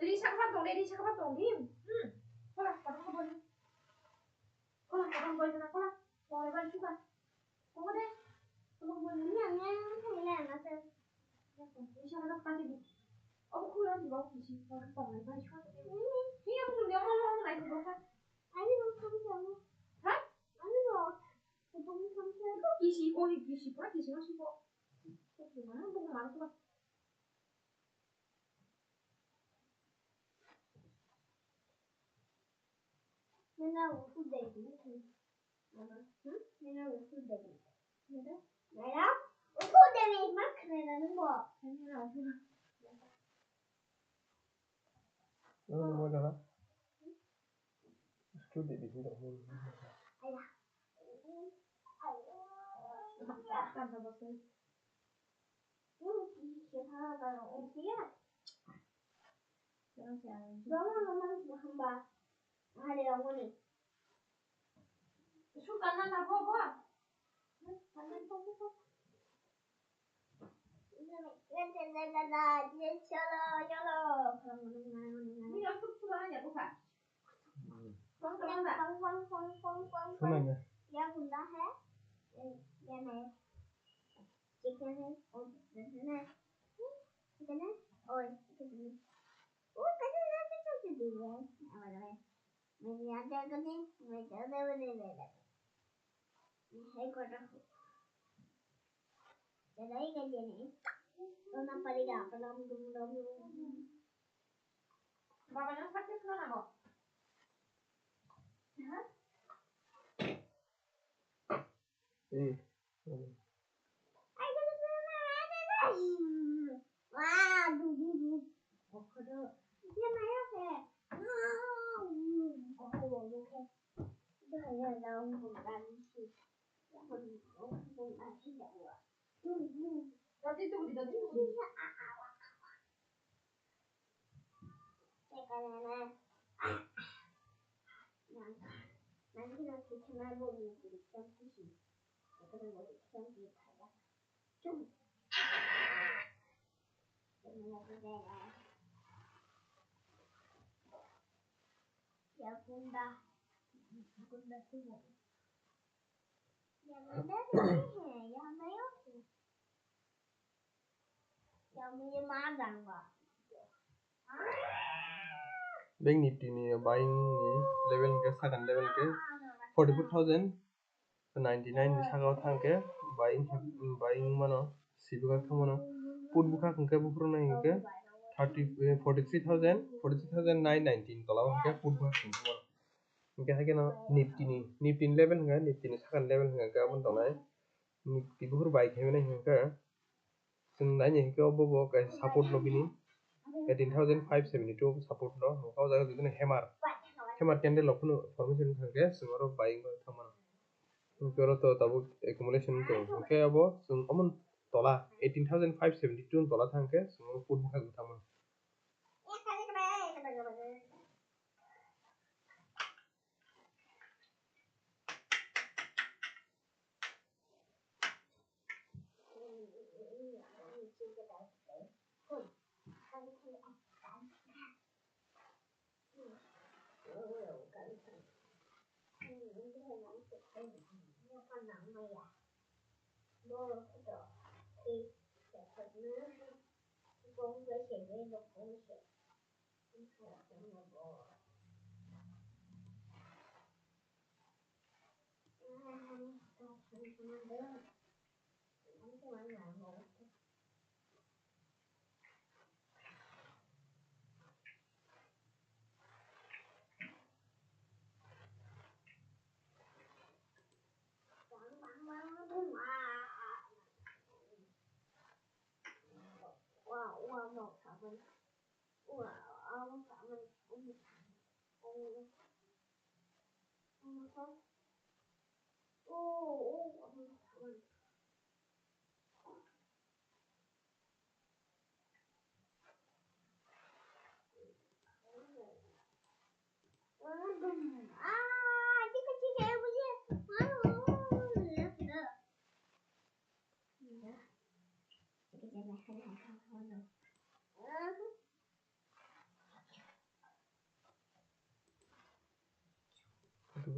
đi sang phát tổng đi sang phát tổng đi có là có không bơi có là không bơi cho nó có là bơi bơi chút à không có đấy không bơi nữa nha hay là nó sẽ đi sang nó phát đi không là thì bao nhiêu có cái tổng này bơi chút đi không được nếu mà này thì có phát 아니 너 참잖아 hả 아니 너 너무 참잖아 기시 거기 기시 뭐라 기시 하시고 그만 한 보고 말고 봐 맨날 웃을 때 이렇게 응? 맨날 웃을 때 그래? 내가 웃을 때는 막 그러는 거 맨날 웃을 뭐잖아 스튜디오 비긴다 아야 약간 더 먹어 이렇게 하다가 어디야? 그러지 않은지 너무 한바 하래 어머니 술 깐난다 봐봐 응? 깐난 봐봐 Mira, tú vas a buscar. Con cái đó 편하게 Ya bunda है ya này chicken है और chicken है chicken है और chicken है ủa cái gì vậy à rồi mình ăn cho cái gì mình trở về bên này này hãy coi ra để lấy cái gì này tôi nằm phải đi gặp nó đông bà nó phát chết nó nào hả ai cái gì mà wow du 그래 이제나요 해 이렇게 이제나요 나온 공간이 공간이 나와 어디 또 우리가 내가 난지나 귀찮아 보는 우리 캠프시 그런 거 캠프 가야 좀 ya bunda tuh ya bunda sih ya mayo ya punya magang pak Bank Nifty ni buying ni level ke second level ke 44,099 ni sagao thangke buying mano sibuka thangmano put buka khangke bufrona hingke 43,919 tola hingke put buka khangke hingke hake no Nifty ni level hingke Nifty ni second level hingke abon tongnai Nifty bufur buy khaimani hingke जों नायनो हingke obo support no bini 18,572 support no hingke o jaga jodi hammer candle rok phano formation hingke जों aro buying bo thangmano hingke aro to tabuk accumulation to hingke abo जों amon tola 18,572 tola thangke जों put buka thangmano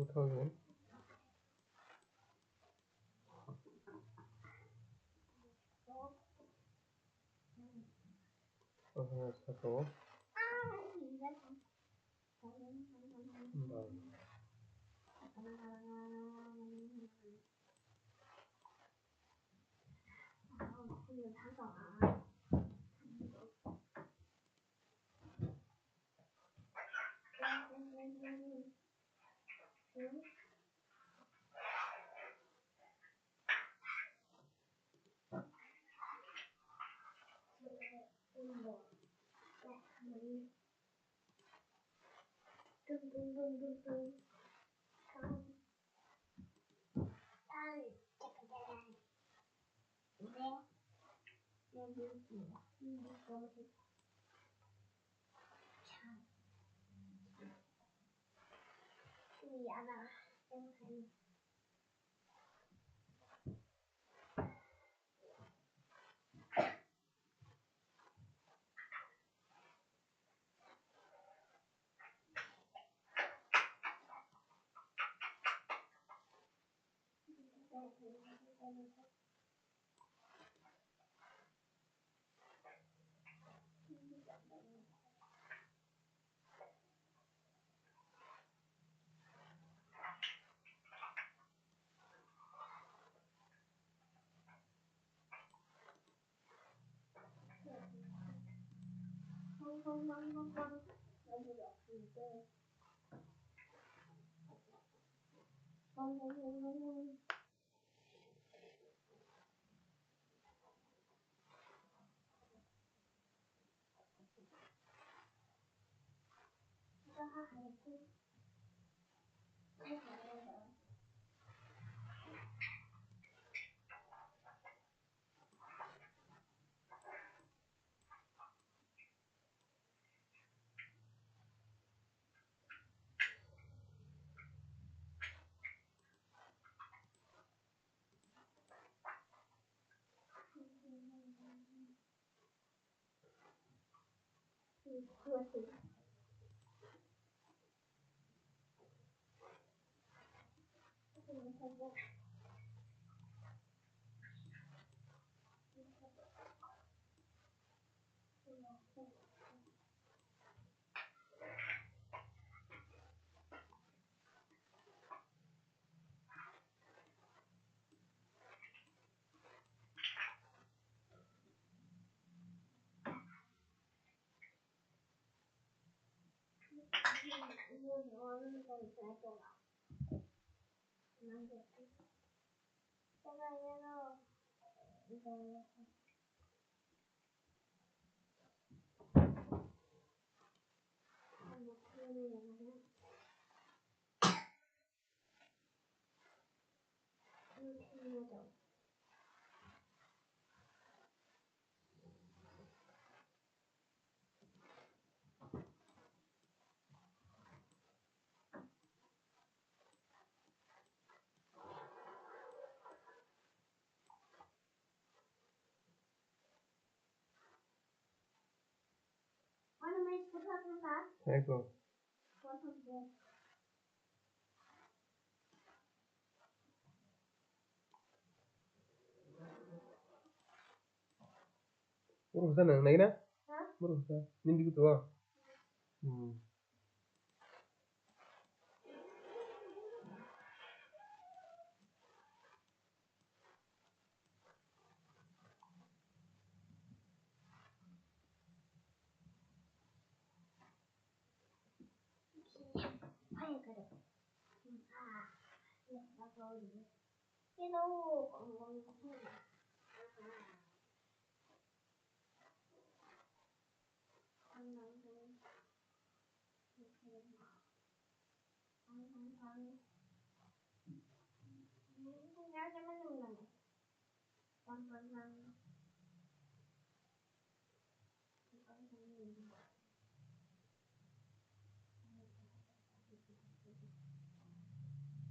24,000. Satu. Ego. Buru sana naik na? Buru sana. Nindi gitu ah.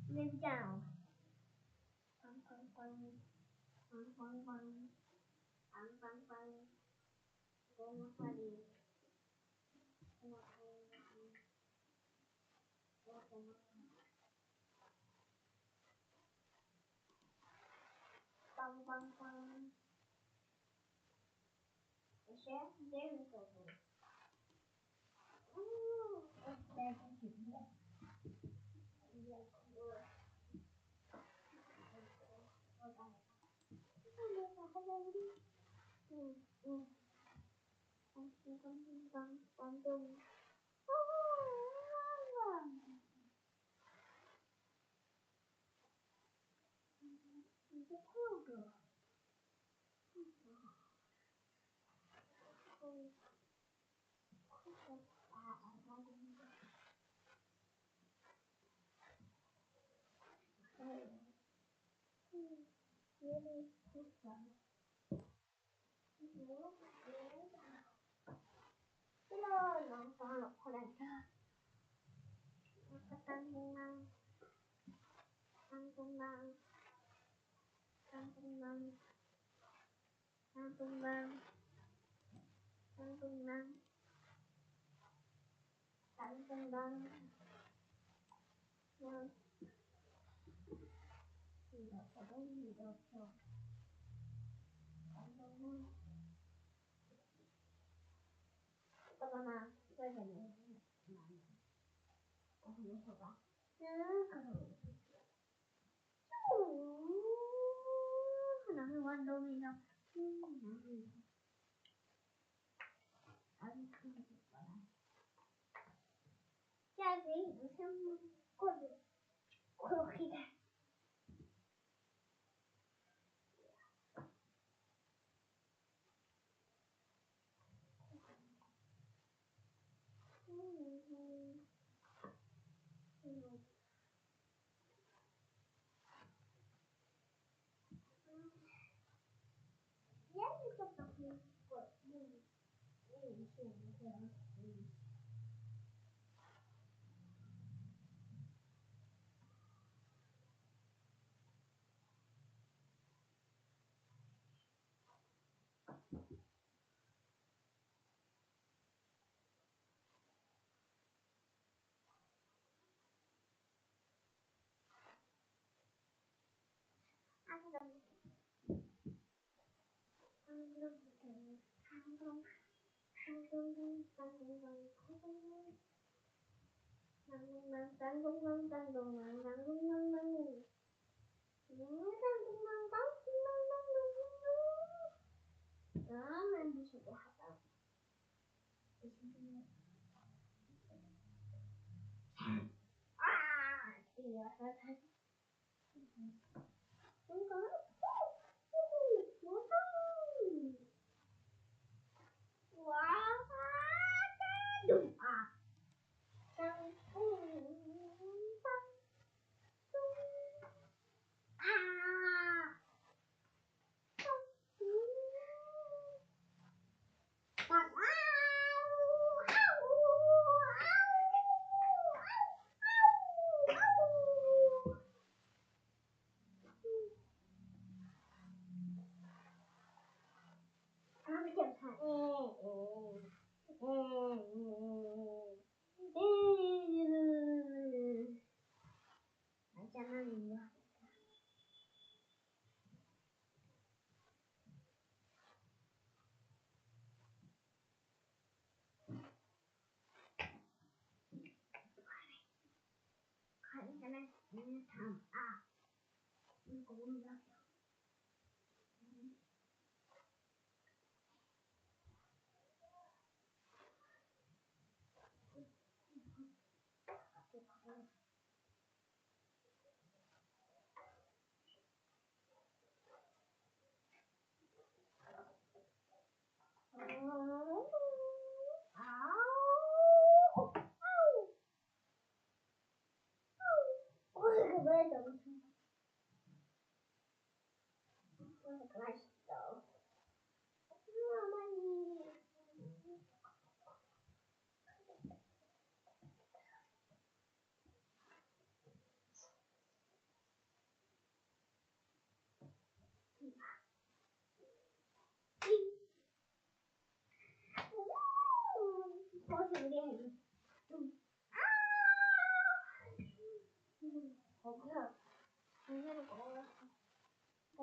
Lên chào. Quăng quăng quăng. Quăng quăng quăng. Quăng quăng quăng. Quăng qua đi. 빵빵빵. 이제 내일 또. 내가 준비해.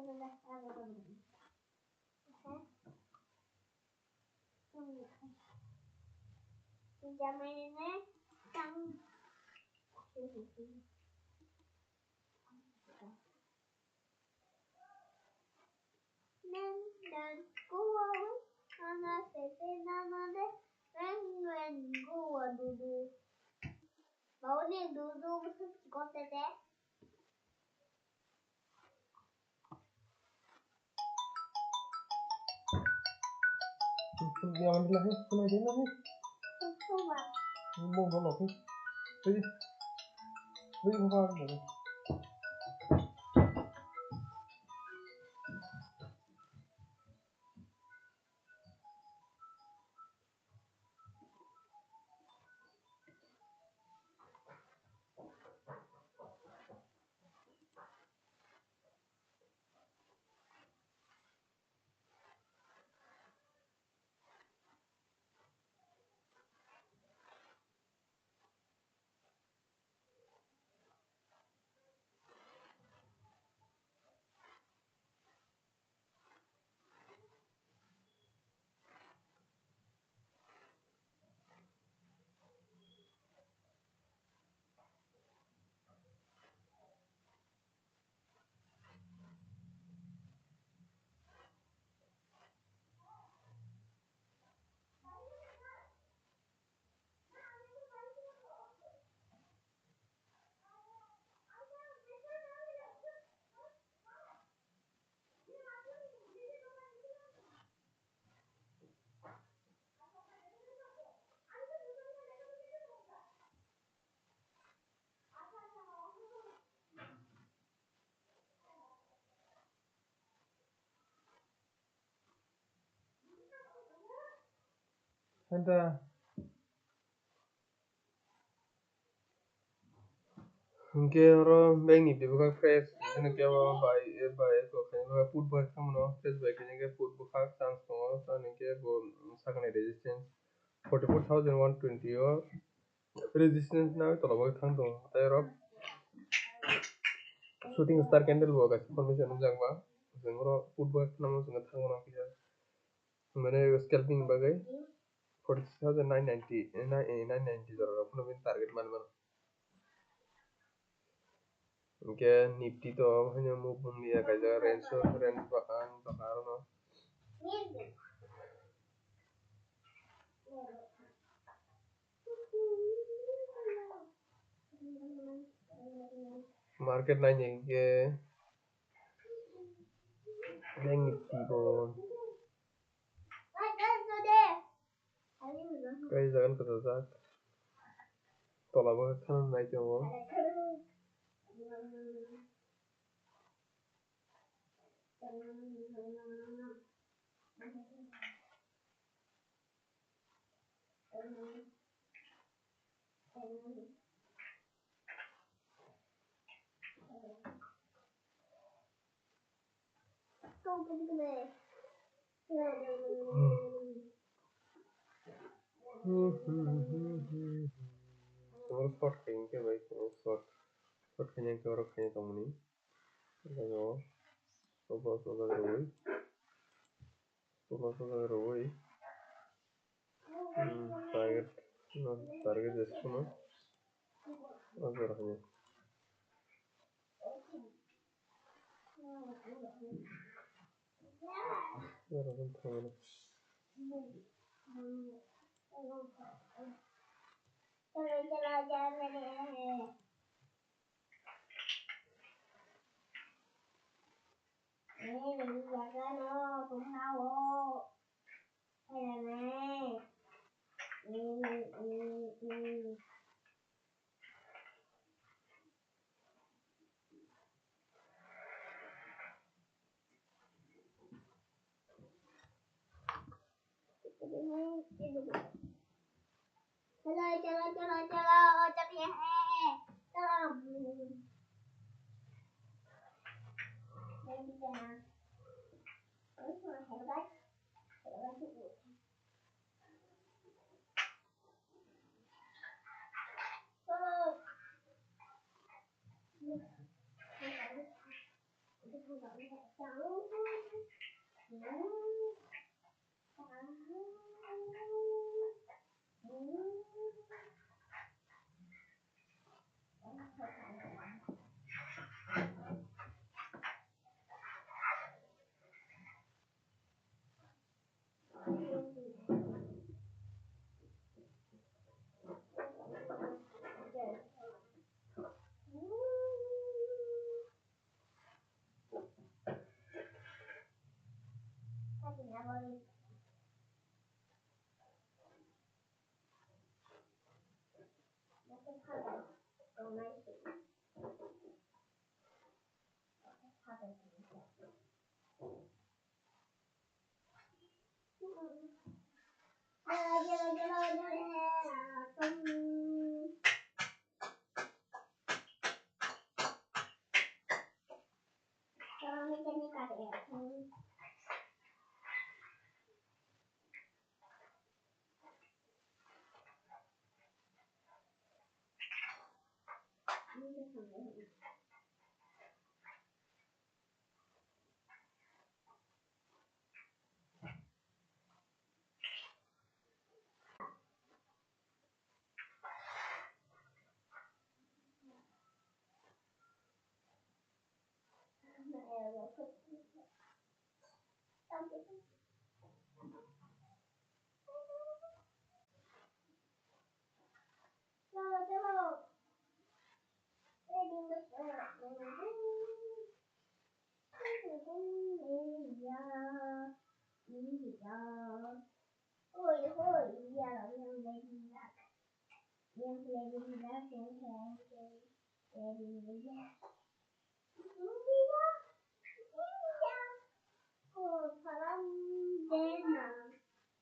Pinjamannya yang nên đàn cua ana tete namane ren cua dudu mau nih dudu kok tete Jangan dilah, kena dia lah. coba Mau bolok ni. Jadi, apa? Ada. Mungkin orang bank ni bukan fresh, jadi kita buy ko kaya food buy kamu no fresh buy kaya kita food buka chance no, so ni kita sakane resistance 44,120 or resistance na itu loh thang dong, tapi orang shooting star candle buka formation jangba, jadi orang food buy kamu sungai thang no kita, mana scalping bagai 46,990 orang pun mungkin target mana. Mungkin nifty to hanya move dia kaja range bahkan bahkan no. Market na ke bank nifty ko kaya jangan kata tolak banget kan naik cuma semua short kayaknya baik semua short kayaknya ke orang kayaknya kamu nih kalau sobat terwoi target target చేసుకున్నా అదొరకనే జరగంతమన चलो चलिए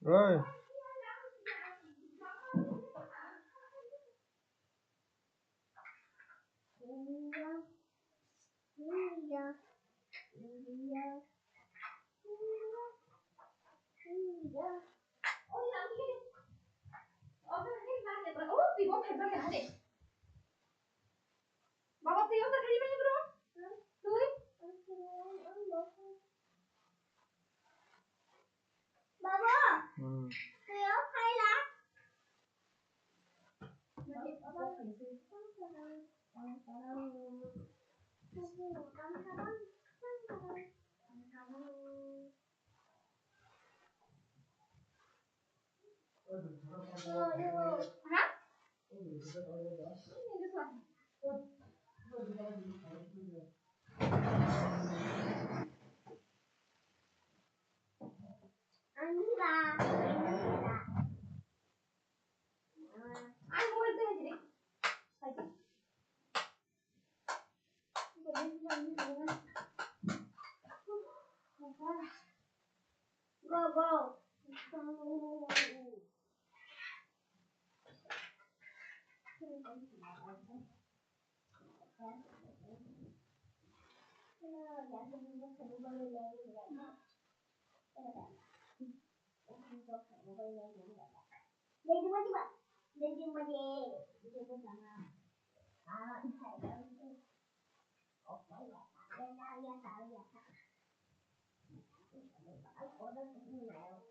Rồi. Baba tuh yang tadi mana bro? Tuh. Baba. Tuh yang hay lắm. Hả? Anh ba. Anh mua cái gì? Go go. Đây đi bạn. Đây đi mà đi. Đi đi sana. Phải đâu. Oke ya. Dan ya tahu ya. Aku udah kenal.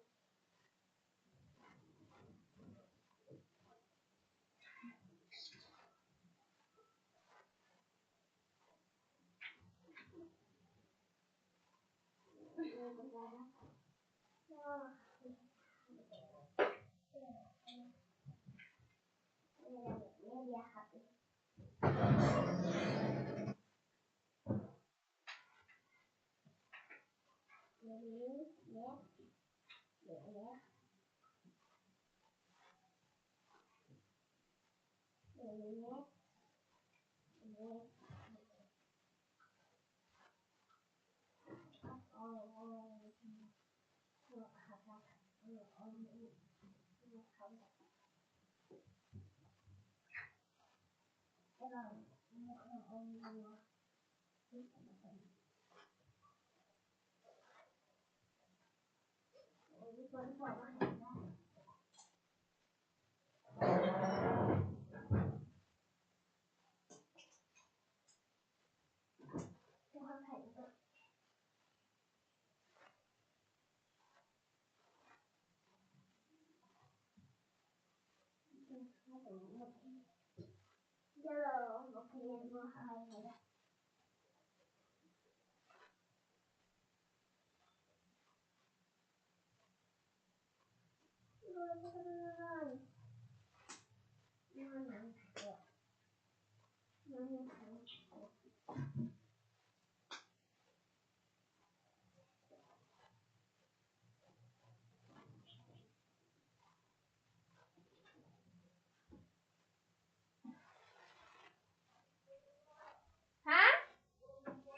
Hả?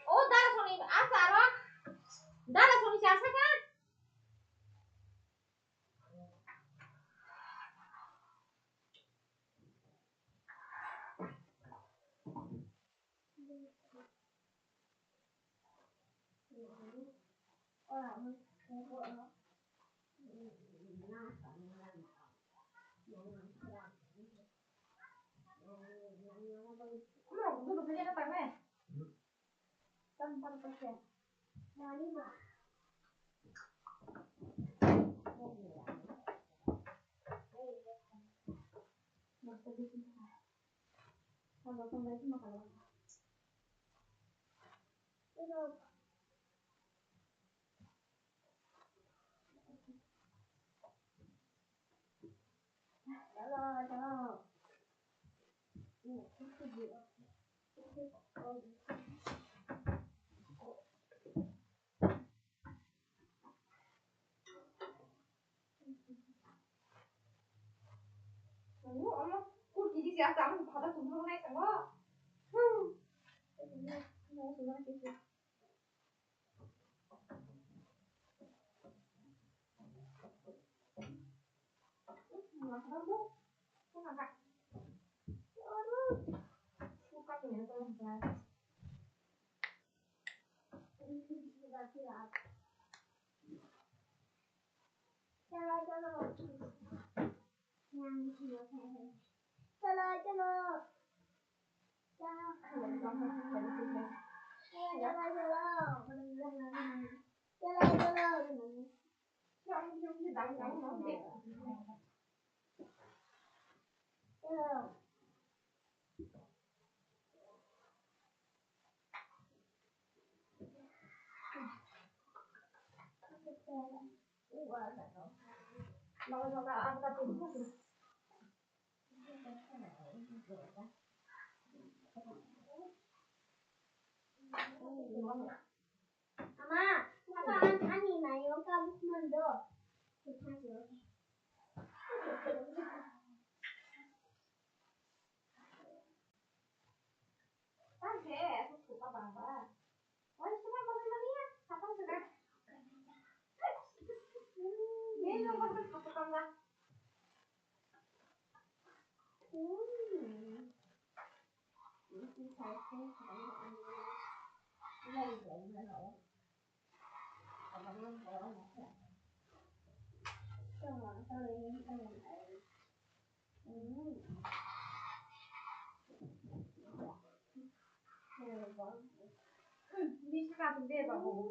Ủa ta là Sony asa đó. Đó là Sony sao sắc á. Duduk aja depan deh. Tempat kerja. Mari bah. Basta di sini. Kalau sampai itu makan apa? Itu. Halo. Ini itu dia. 아니요, 엄마 꼭 디디지 아까 아무도 바다 좀 하고 나있던 거. Ama, kenapa ani na yung kabuk mundo? Tante, aku suka banget. Oh, suka banget ya? Kapan suka? Dia yang kapan suka banget? Bisa kan dia bahu.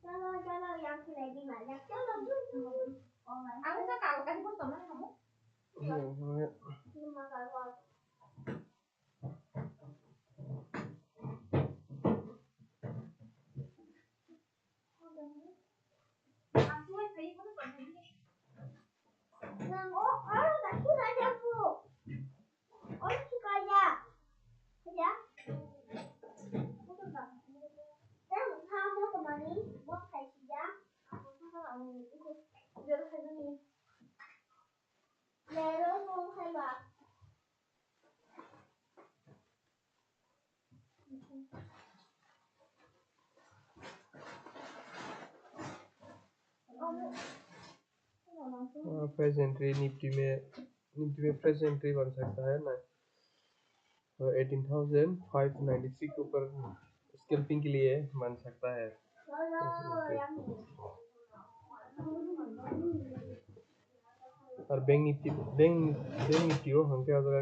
Kalau yang lagi banyak aku tak kalau kasih foto mana kamu? Cuma kalau aku lagi foto ini. Oh, orang tak suka aja bu. Orang suka aja. Ya. Foto tak? Dan kamu temani buat saja. Aku suka itu. Biar saja nih. Lalu mau saya. Fresh entry Nifty में fresh entry बन सकता है ना 18,596 ऊपर scalping के लिए बन सकता है और बैंक निफ्टी को हम क्या होगा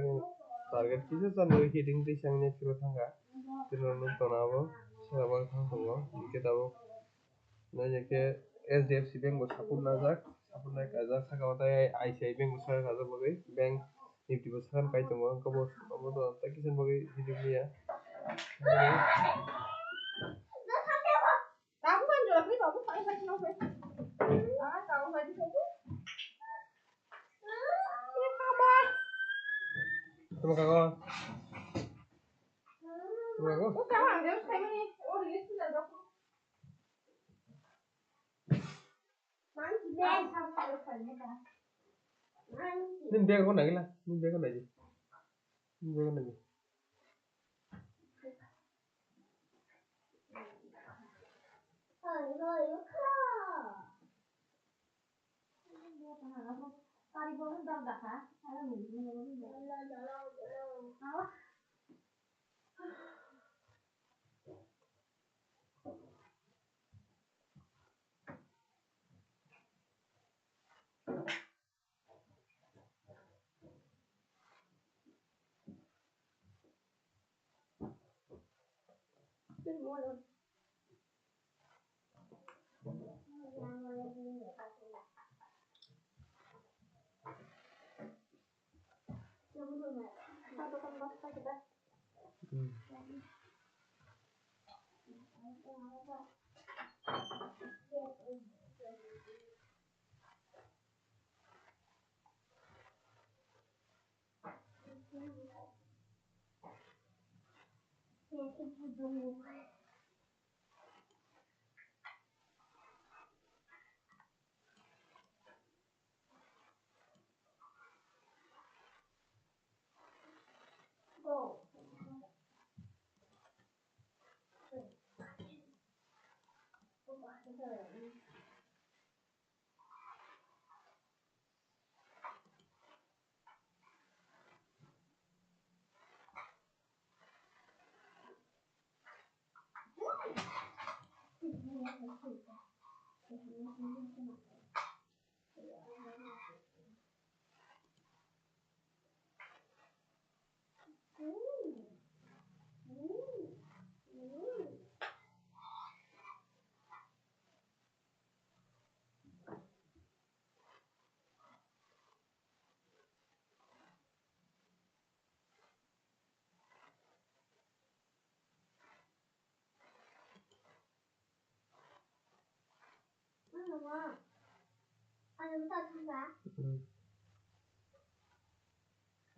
टारगेट किसे सानों हिटिंग दी संगने फिर थांगा फिर नों तनावो साबा थांगो इनके दावो ना जेके एचडीएफसी बैंक को सपोर्ट ना काजा साकावता आईसीआई बैंक को साका काजा बगै बैंक निफ्टी को साkan kai tongo kabo obodo takisan bogey hitung niya Kamu kan jual beli kamu pakai baju apa? Kamu baju kamu? Ini kabar. Tuma kago Oh, kamu ada saya ni. Oh, ini sudah berapa? Mangi bag kamu ada saya kan? nin bega ko nagila nin bega naji Tadi baru dah kah? Ada mungkin Apa? Mulut. Satu tempat kita. Go.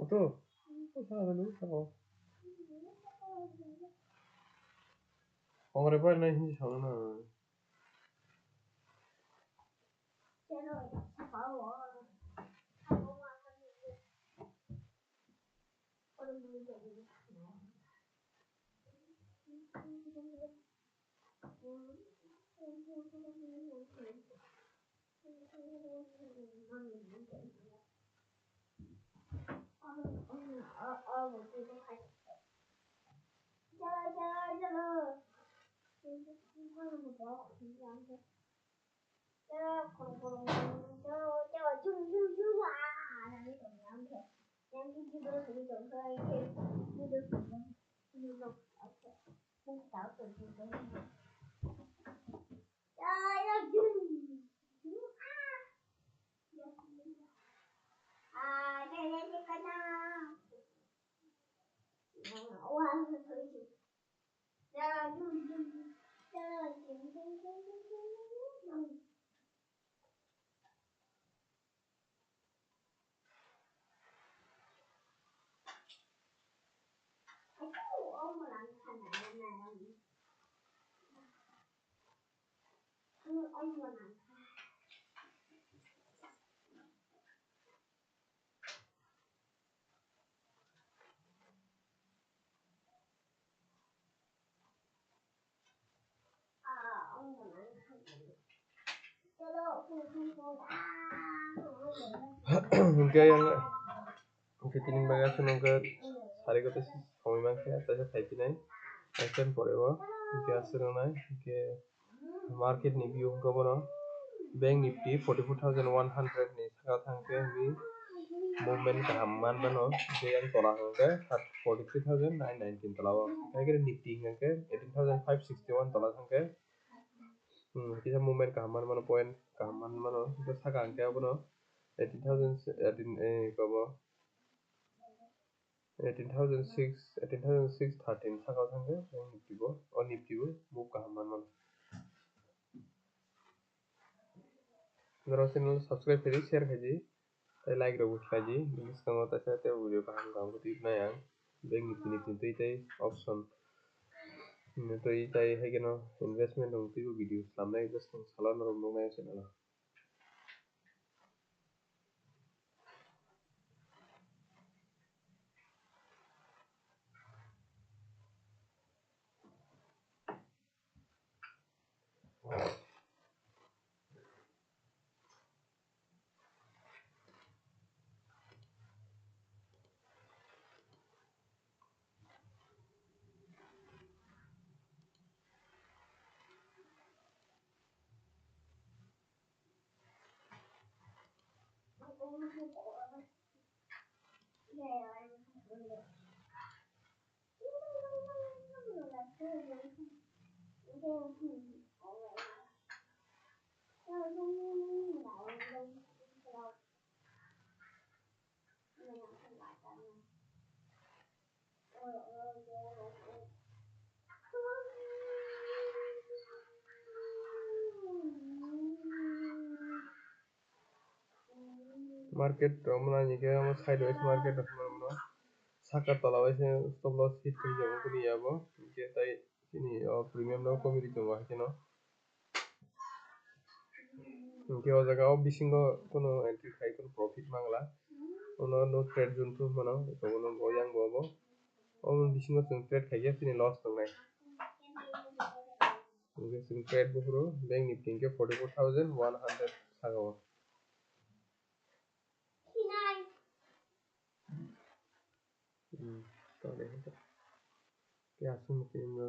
또 사람은 사고 오늘 빨리 힘이 장난 Hingga yang fitting baga sunungka sari kota kami mangke atasnya type nai action forever hingga asurunai hingga market ni view hingga bono bank nifty 44,100 ni saka thangke hingga movement kahamman bono hingga yang tola hingga 43,919 tola bo hingga nifty hingga 18,561 tola thangke kita movement kahamman bono point kahamman bono hingga saka hingga bono 18,613 saka thangke nifty bo move kahamman bono Naro channel subscribe khaji share khaji like rogo khaji please kamo ta sa te video kaham kaham ko tip na yang bank nifty tai option tai tai hageno investment dong tu video samnai just salan rom dong na channel market romna ni ke amo sideways market romna saka tola waise stop loss hit kai jabo kuni yabo ke tai ini premium no comedy to wa kino ke o jaga o bisingo kono entry khai kono profit mangla ono no trade juntu mano to ono goyang bobo o bisingo sing trade khai ya tini loss to nai nge sing trade bufuro bank nifty ke 44,100 saka bo to dekho ke asun tin na